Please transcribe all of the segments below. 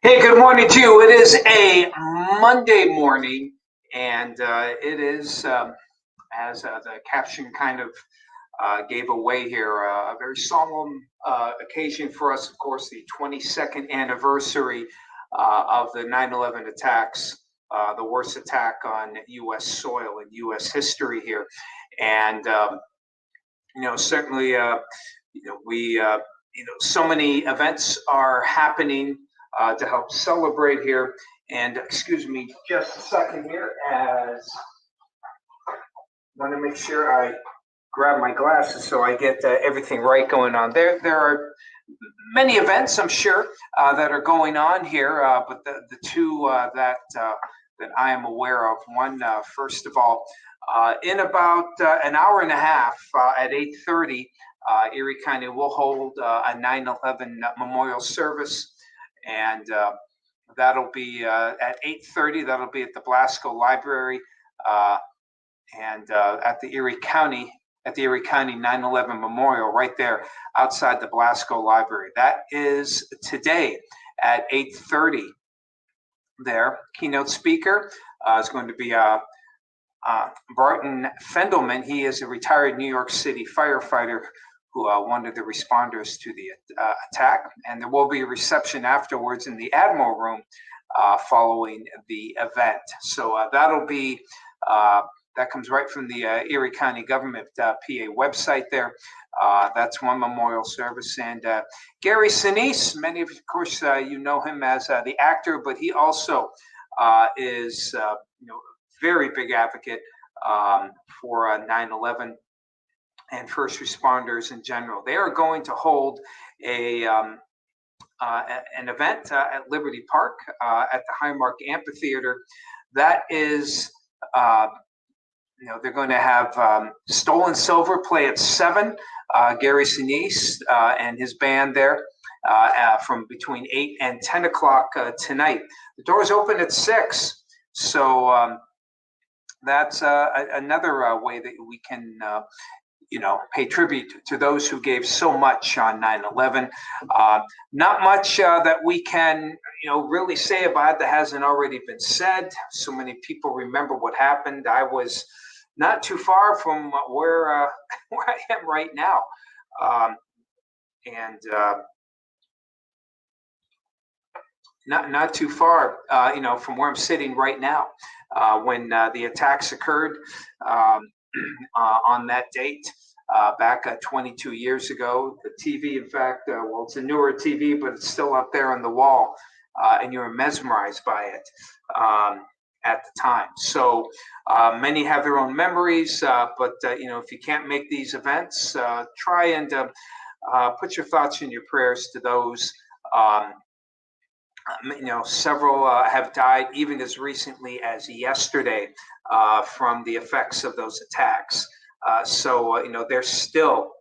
Hey, good morning to you. It is a Monday morning, and it is, as the caption kind of gave away here, a very solemn occasion for us, of course, the 22nd anniversary of the 9/11 attacks, the worst attack on U.S. soil in U.S. history here. And, certainly, so many events are happening to help celebrate here. And excuse me just a second here, as I want to make sure I grab my glasses so I get everything right going on. There are many events, I'm sure, that are going on here, but the two that I am aware of. One, first of all, in about an hour and a half at 8:30, Erie County will hold a 9/11 memorial service, and that'll be at 8:30. That'll be at the Blasco Library, uh, and at the Erie County 9/11 Memorial, right there outside the Blasco Library. That is today at 8:30. There, keynote speaker is going to be Barton Fendelman. He is a retired New York City firefighter who one of the responders to the attack. And there will be a reception afterwards in the Admiral Room following the event. So that comes right from the Erie County Government PA website there. That's one memorial service. And Gary Sinise, many of course, you know him as the actor, but he also is very big advocate for 9/11 and first responders in general. They are going to hold an event at Liberty Park at the Highmark Amphitheater. That is, they're going to have Stolen Silver play at 7. Gary Sinise and his band there from between 8 and 10 o'clock tonight. The doors open at 6. So that's another way that we can pay tribute to those who gave so much on 9/11. Not much that we can really say about it that hasn't already been said. So many people remember what happened. I was not too far from where where I am right now, and not too far, from where I'm sitting right now when the attacks occurred on that date. Back 22 years ago. The TV, in fact, well, it's a newer TV, but it's still up there on the wall, and you're mesmerized by it at the time. So many have their own memories, but if you can't make these events, try and put your thoughts and your prayers to those. Several have died even as recently as yesterday from the effects of those attacks. So they're still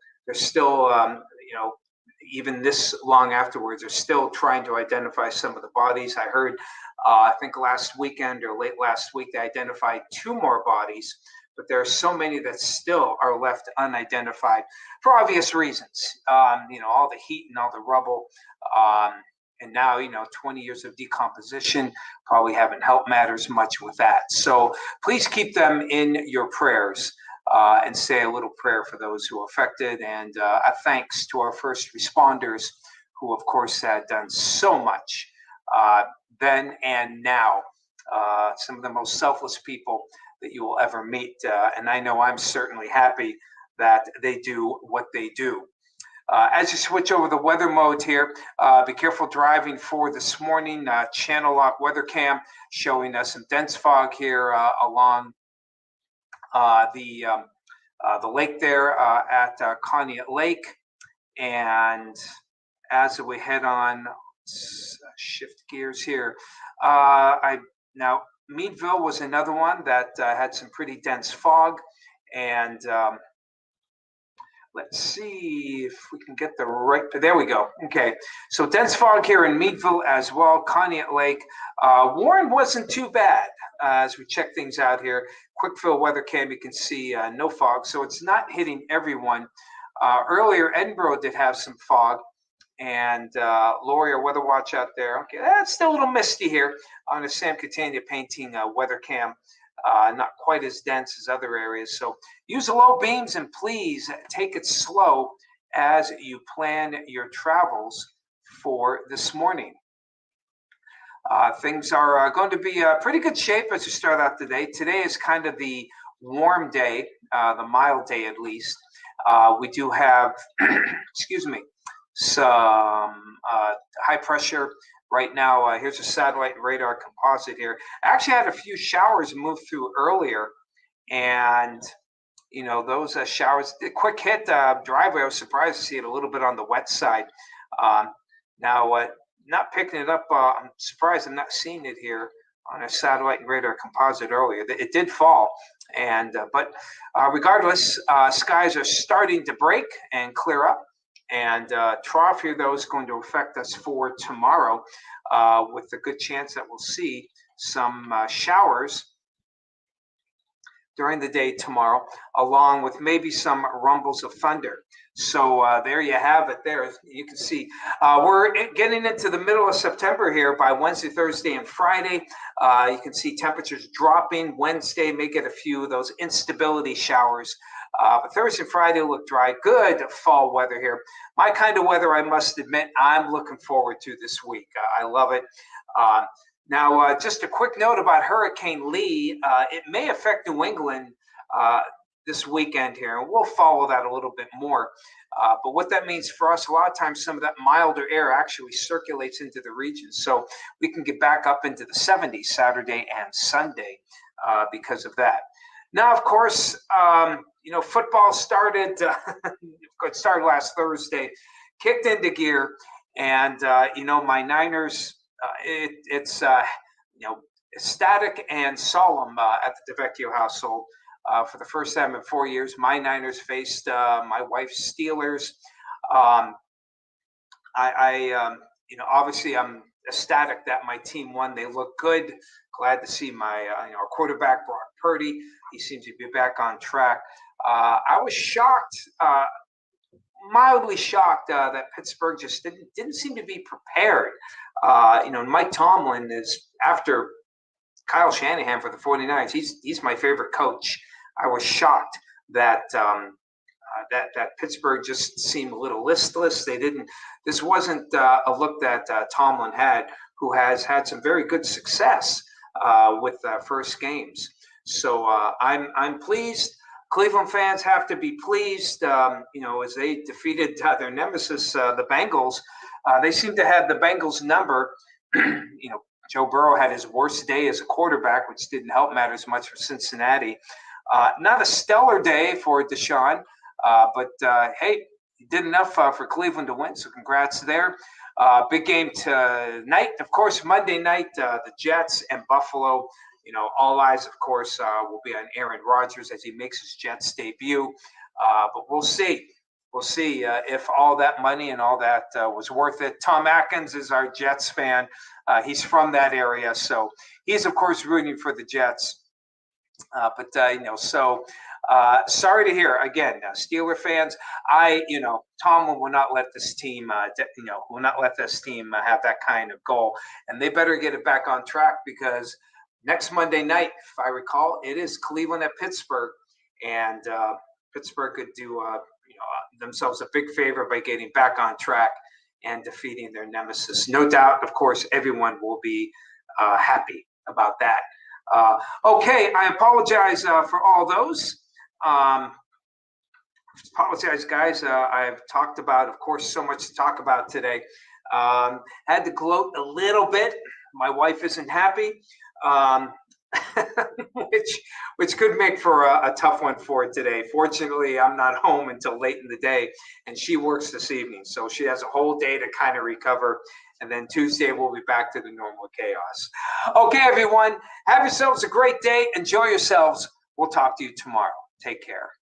even this long afterwards, they're still trying to identify some of the bodies. I heard, I think last weekend or late last week, they identified 2 more bodies, but there are so many that still are left unidentified for obvious reasons. All the heat and all the rubble. And now, 20 years of decomposition probably haven't helped matters much with that. So please keep them in your prayers and say a little prayer for those who are affected. And a thanks to our first responders who, of course, had done so much then and now. Some of the most selfless people that you will ever meet. And I know I'm certainly happy that they do what they do. As you switch over the weather mode here, be careful driving for this morning. Channel Lock Weather Cam showing us some dense fog here along the lake there at Conneaut Lake. And as we head on, let's shift gears here. Now Meadville was another one that had some pretty dense fog, and let's see if we can get the right, there we go. Okay, so dense fog here in Meadville as well, Conneaut Lake. Warren wasn't too bad as we check things out here. Quickfill weather cam, you can see no fog, so it's not hitting everyone. Earlier, Edinburgh did have some fog, And Lori, our weather watch out there. Okay, it's still a little misty here on the Sam Catania painting weather cam. Not quite as dense as other areas. So use the low beams and please take it slow as you plan your travels for this morning. Things are going to be pretty good shape as you start out the day. Today is kind of the warm day, the mild day at least. We do have, excuse me, some high pressure right now. Here's a satellite and radar composite here. I actually had a few showers move through earlier, and you know those showers, the quick hit driveway. I was surprised to see it a little bit on the wet side. Now, not picking it up. I'm surprised I'm not seeing it here on a satellite and radar composite earlier. It did fall, and but regardless, skies are starting to break and clear up. And trough here, though, is going to affect us for tomorrow, with a good chance that we'll see some showers during the day tomorrow, along with maybe some rumbles of thunder. So there you have it there. You can see we're getting into the middle of September here. By Wednesday, Thursday, and Friday, you can see temperatures dropping. Wednesday may get a few of those instability showers. But Thursday and Friday look dry. Good fall weather here. My kind of weather, I must admit, I'm looking forward to this week. I love it. Now, just a quick note about Hurricane Lee. It may affect New England this weekend here, and we'll follow that a little bit more. But what that means for us, a lot of times some of that milder air actually circulates into the region. So we can get back up into the 70s Saturday and Sunday because of that. Now, of course, you know, football started, it started last Thursday, kicked into gear, and, you know, my Niners, it's you know, ecstatic and solemn at the DeVecchio household. For the first time in 4 years, my Niners faced my wife's Steelers. You know, obviously I'm ecstatic that my team won. They look good. Glad to see my you know, quarterback Brock Purdy. He seems to be back on track. I was shocked, mildly shocked that Pittsburgh just didn't seem to be prepared. You know, Mike Tomlin is after Kyle Shanahan for the 49ers. He's my favorite coach. I was shocked that that Pittsburgh just seemed a little listless. They didn't. This wasn't a look that Tomlin had, who has had some very good success with first games. So I'm pleased. Cleveland fans have to be pleased. You know, as they defeated their nemesis, the Bengals. They seem to have the Bengals number. You know, Joe Burrow had his worst day as a quarterback, which didn't help matters much for Cincinnati. Not a stellar day for Deshaun, but hey, he did enough for Cleveland to win, so congrats there. Big game tonight, of course, Monday night, the Jets and Buffalo. You know, all eyes, of course, will be on Aaron Rodgers as he makes his Jets debut. But we'll see. We'll see if all that money and all that was worth it. Tom Atkins is our Jets fan. He's from that area, so he's, of course, rooting for the Jets. But you know, so sorry to hear again, Steeler fans. You know, Tomlin will not let this team, you know, will not let this team have that kind of goal, and they better get it back on track because next Monday night, if I recall, it is Cleveland at Pittsburgh, and Pittsburgh could do you know, themselves a big favor by getting back on track and defeating their nemesis. No doubt, of course, everyone will be happy about that. Okay, I apologize for all those. Apologize, guys. I've talked about, of course, so much to talk about today. Had to gloat a little bit. My wife isn't happy, which could make for a tough one for today. Fortunately, I'm not home until late in the day, and she works this evening, so she has a whole day to kind of recover. And then Tuesday, we'll be back to the normal chaos. Okay, everyone, have yourselves a great day. Enjoy yourselves. We'll talk to you tomorrow. Take care.